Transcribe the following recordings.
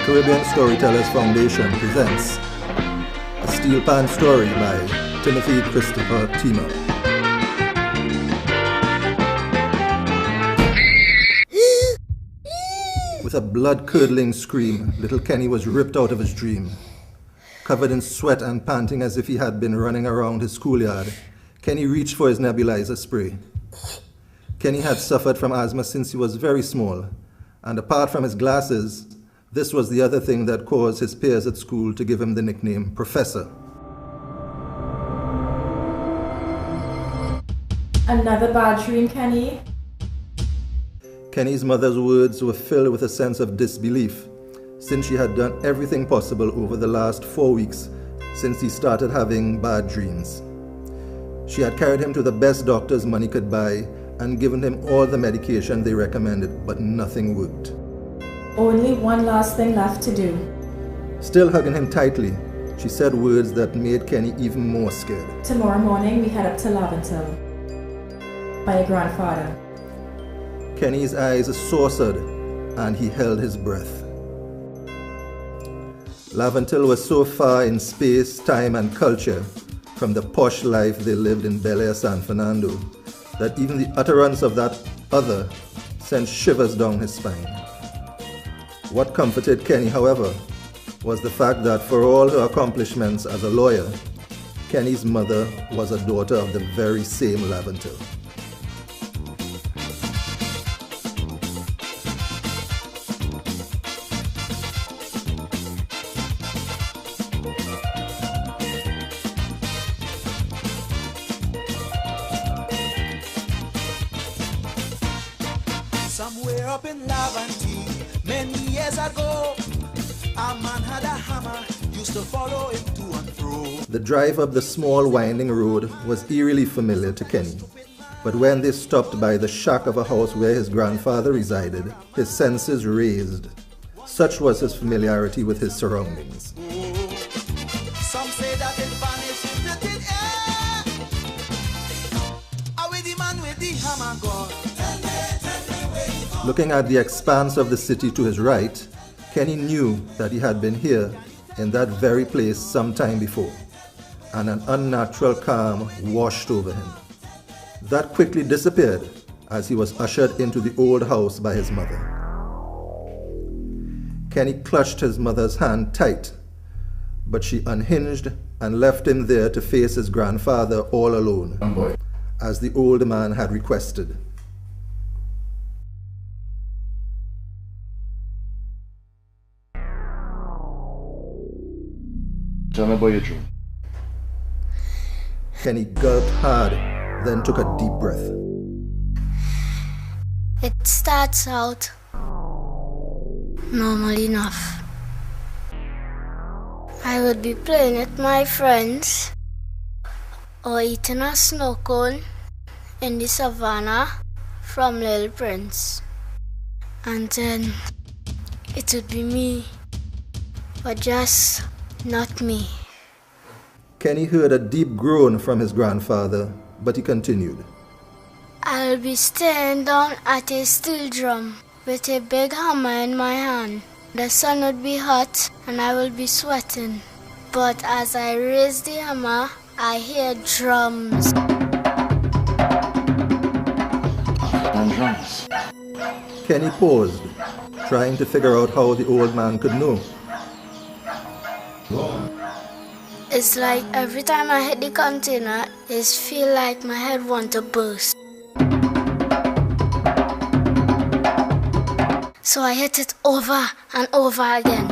Caribbean Storytellers Foundation presents A Steelpan Story by Timothy Christopher Tima. With a blood-curdling scream, little Kenny was ripped out of his dream. Covered in sweat and panting as if he had been running around his schoolyard, Kenny reached for his nebulizer spray. Kenny had suffered from asthma since he was very small, and apart from his glasses, this was the other thing that caused his peers at school to give him the nickname Professor. Another bad dream, Kenny? Kenny's mother's words were filled with a sense of disbelief, since she had done everything possible over the last 4 weeks since he started having bad dreams. She had carried him to the best doctors money could buy and given him all the medication they recommended, but nothing worked. Only one last thing left to do. Still hugging him tightly, she said words that made Kenny even more scared. Tomorrow morning we head up to Laventille. By your grandfather. Kenny's eyes saucered and he held his breath. Laventille was so far in space, time and culture from the posh life they lived in Bel Air, San Fernando, that even the utterance of that other sent shivers down his spine. What comforted Kenny, however, was the fact that for all her accomplishments as a lawyer, Kenny's mother was a daughter of the very same Laventille. Somewhere up in Laventille, many years ago, a man had a hammer, used to follow him to and fro. The drive up the small winding road was eerily familiar to Kenny, but when they stopped by the shack of a house where his grandfather resided, his senses raised. Such was his familiarity with his surroundings. Some say that it vanished in the thin air. Away the man with the hammer gone. Looking at the expanse of the city to his right, Kenny knew that he had been here in that very place some time before, and an unnatural calm washed over him. That quickly disappeared as he was ushered into the old house by his mother. Kenny clutched his mother's hand tight, but she unhinged and left him there to face his grandfather all alone, as the old man had requested. Tell me about your dream. Kenny gulped hard, then took a deep breath. It starts out normal enough. I would be playing with my friends or eating a snow cone in the savannah from Little Prince. And then it would be me, but just not me. Kenny heard a deep groan from his grandfather, but he continued. I'll be staring down at a steel drum with a big hammer in my hand. The sun would be hot and I will be sweating. But as I raise the hammer, I hear drums. And drums. Kenny paused, trying to figure out how the old man could know. It's like every time I hit the container, it feels like my head wants to burst. So I hit it over and over again,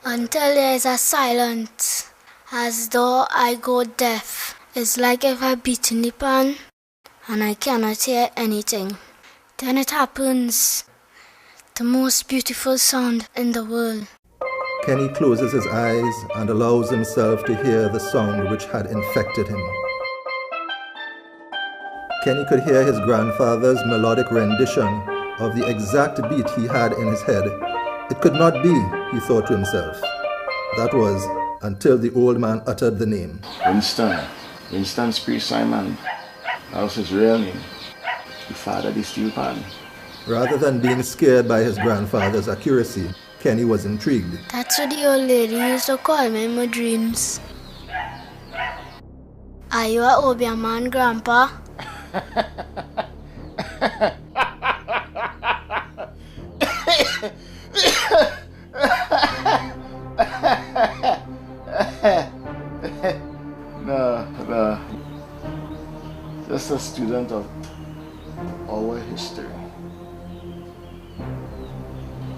until there is a silence, as though I go deaf. It's like if I beat in the pan and I cannot hear anything. Then it happens. The most beautiful sound in the world. Kenny closes his eyes and allows himself to hear the sound which had infected him. Kenny could hear his grandfather's melodic rendition of the exact beat he had in his head. It could not be, he thought to himself. That was until the old man uttered the name. Winston Spree Simon. That was his real name. The father of the Steelpan. Rather than being scared by his grandfather's accuracy, Kenny was intrigued. That's what the old lady used to call me in my dreams. Are you a Obia man, Grandpa? No. Just a student of our history.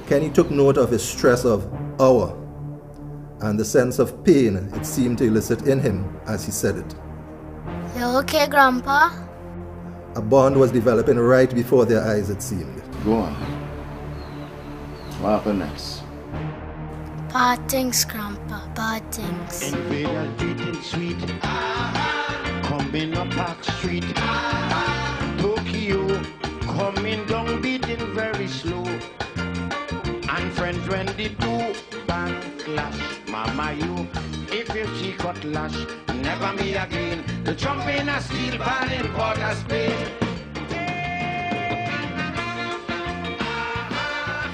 Kenny took note of his stress of our and the sense of pain it seemed to elicit in him as he said it. You okay, Grandpa? A bond was developing right before their eyes, it seemed. Go on. What happened next? Bad things, Grandpa, bad things. Invaders eating sweet. Coming up Park Street. Tokyo coming down beating very slow. And friends when they do bang clash. Mama you, if you see cutlass, never me again. The jump in a steel pan in Port of Spain.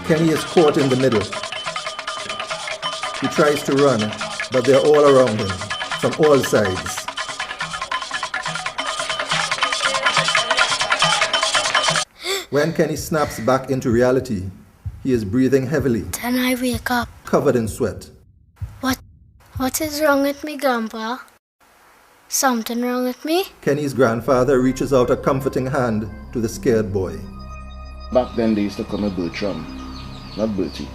Kenny is caught in the middle. He tries to run, but they're all around him, from all sides. When Kenny snaps back into reality, he is breathing heavily, Then I wake up. covered in sweat. What is wrong with me, Grandpa? Something wrong with me? Kenny's grandfather reaches out a comforting hand to the scared boy. Back then they used to call me Bertram, not Bertie.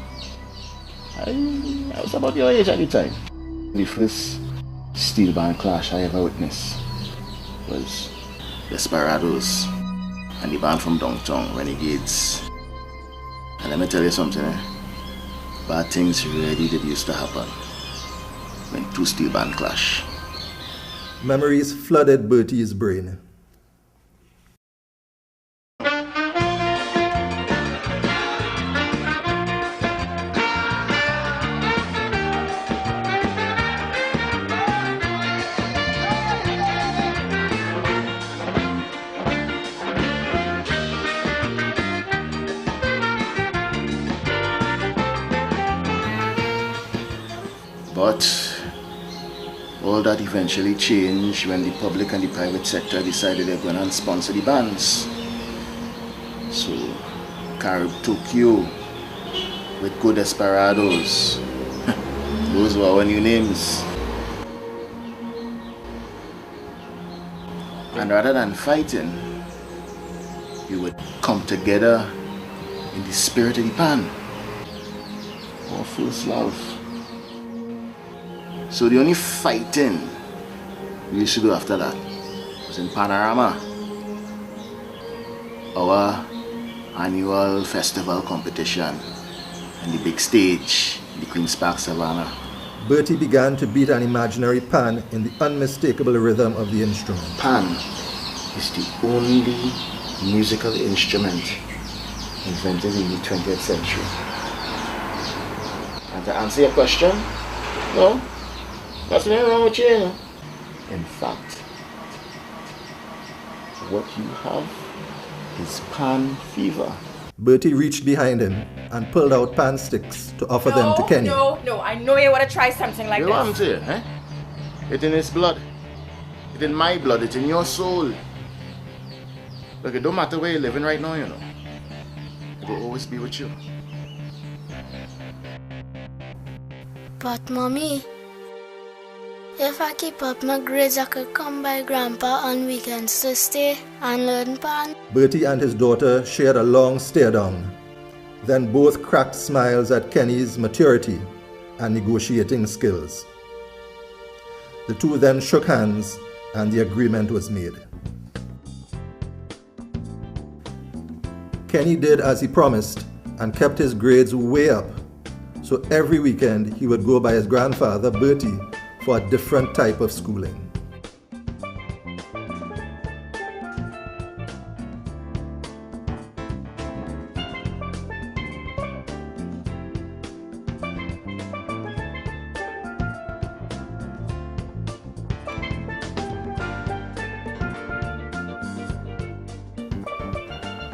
I was about your age at the time. The first steel band clash I ever witnessed was Desperados and the band from downtown, Renegades. And let me tell you something, bad things really did used to happen when two steel band clash. Memories flooded Bertie's brain. But all that eventually changed when the public and the private sector decided they're going to sponsor the bands. So, Carib Tokyo with Good Desperados. Those were our new names. And rather than fighting, we would come together in the spirit of the band. Our first love. So the only fighting we used to do after that was in Panorama, our annual festival competition, and the big stage, the Queen's Park Savannah. Bertie began to beat an imaginary pan in the unmistakable rhythm of the instrument. Pan is the only musical instrument invented in the 20th century. And to answer your question, no. There's nothing wrong with you. In fact, what you have is pan fever. Bertie reached behind him and pulled out pan sticks to offer them to Kenny. No, I know you want to try something like You this. know what I'm saying, eh? It's in his blood. It's in my blood. It's in your soul. Look, it don't matter where you're living right now, you know. It will always be with you. But Mommy, if I keep up my grades, I could come by Grandpa on weekends to stay and learn pan. Bertie and his daughter shared a long stare down. Then both cracked smiles at Kenny's maturity and negotiating skills. The two then shook hands and the agreement was made. Kenny did as he promised and kept his grades way up. So every weekend he would go by his grandfather, Bertie, for a different type of schooling.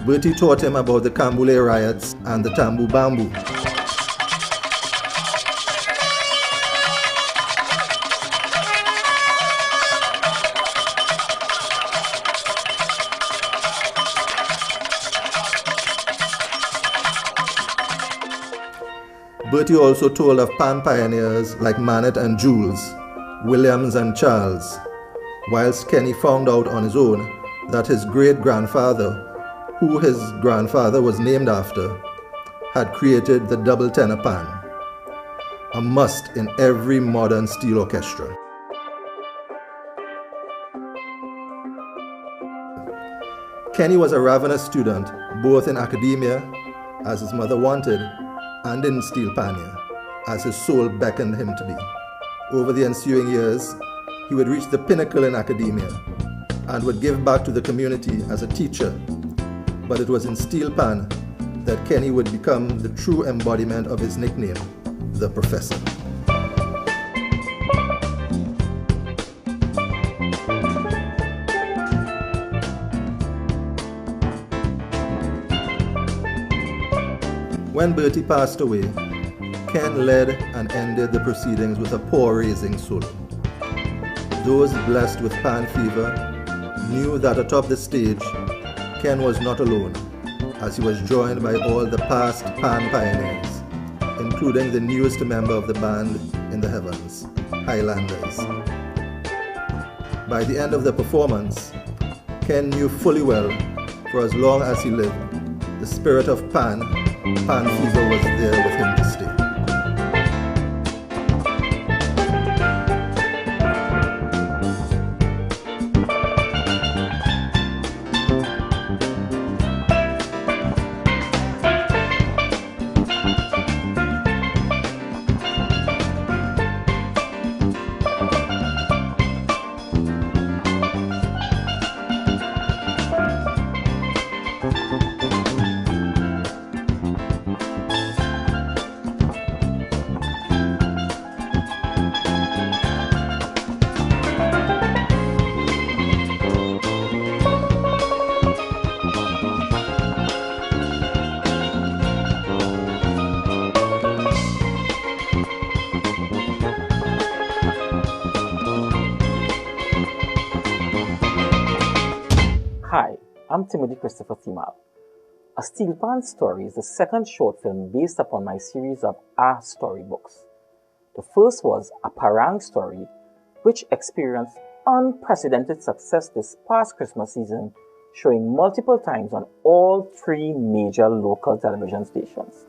Bertie taught him about the Cambule riots and the Tambu Bamboo. Bertie also told of pan pioneers like Manet and Jules, Williams and Charles, whilst Kenny found out on his own that his great-grandfather, who his grandfather was named after, had created the double tenor pan, a must in every modern steel orchestra. Kenny was a ravenous student, both in academia, as his mother wanted, and in Steelpania, as his soul beckoned him to be. Over the ensuing years, he would reach the pinnacle in academia and would give back to the community as a teacher. But it was in Steelpan that Kenny would become the true embodiment of his nickname, the Professor. When Bertie passed away, Ken led and ended the proceedings with a paw-raising solo. Those blessed with pan fever knew that atop the stage, Ken was not alone, as he was joined by all the past pan pioneers, including the newest member of the band in the heavens, Highlanders. By the end of the performance, Ken knew fully well, for as long as he lived, the spirit of pan fever was there with him to stay. Hi, I'm Timothy Christopher Thimal. A Steelpan Story is the second short film based upon my series of storybooks. The first was a Parang story, which experienced unprecedented success this past Christmas season, showing multiple times on all 3 major local television stations.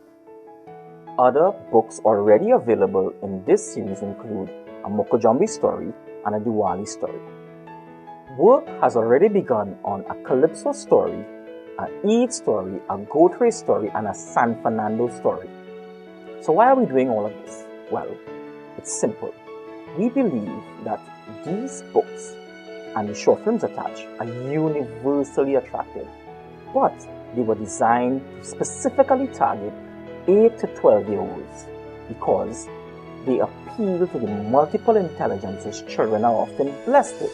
Other books already available in this series include a Mokojombi story and a Diwali story. Work has already begun on a Calypso story, an Eid story, a Goat Race story, and a San Fernando story. So why are we doing all of this? Well, it's simple. We believe that these books and the short films attached are universally attractive, but they were designed to specifically target 8 to 12-year-olds because they appeal to the multiple intelligences children are often blessed with.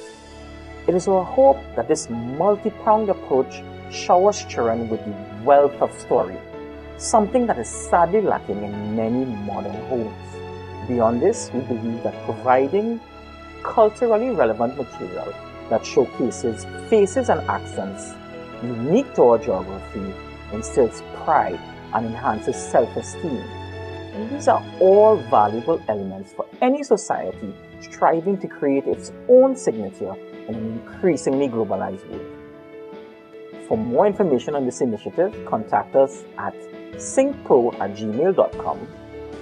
It is our hope that this multi-pronged approach showers children with the wealth of story, something that is sadly lacking in many modern homes. Beyond this, we believe that providing culturally relevant material that showcases faces and accents unique to our geography instills pride and enhances self-esteem. And these are all valuable elements for any society striving to create its own signature in an increasingly globalized world. For more information on this initiative, contact us at syncpro@gmail.com,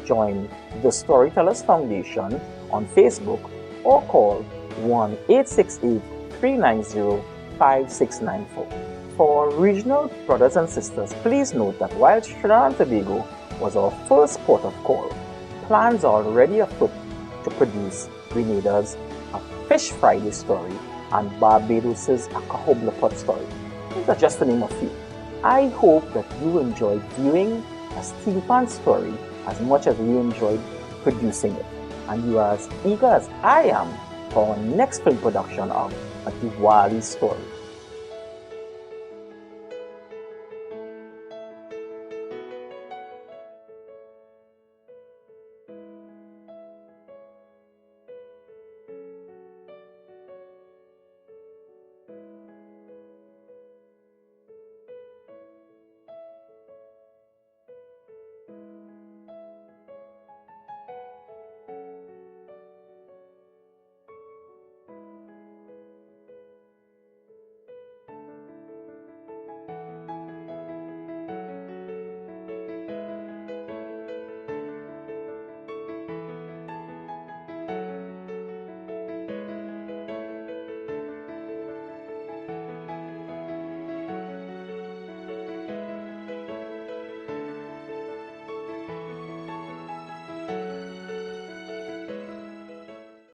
join the Storytellers Foundation on Facebook, or call 1-868-390-5694. For regional brothers and sisters, please note that while Trinidad and Tobago was our first port of call, plans are already afoot to produce Grenada's A Fish Friday story and Barbados's A Cahoblapot story. These are just to name a few. I hope that you enjoyed viewing a Steelpan Story as much as we enjoyed producing it, and you are as eager as I am for our next film production of A Diwali Story.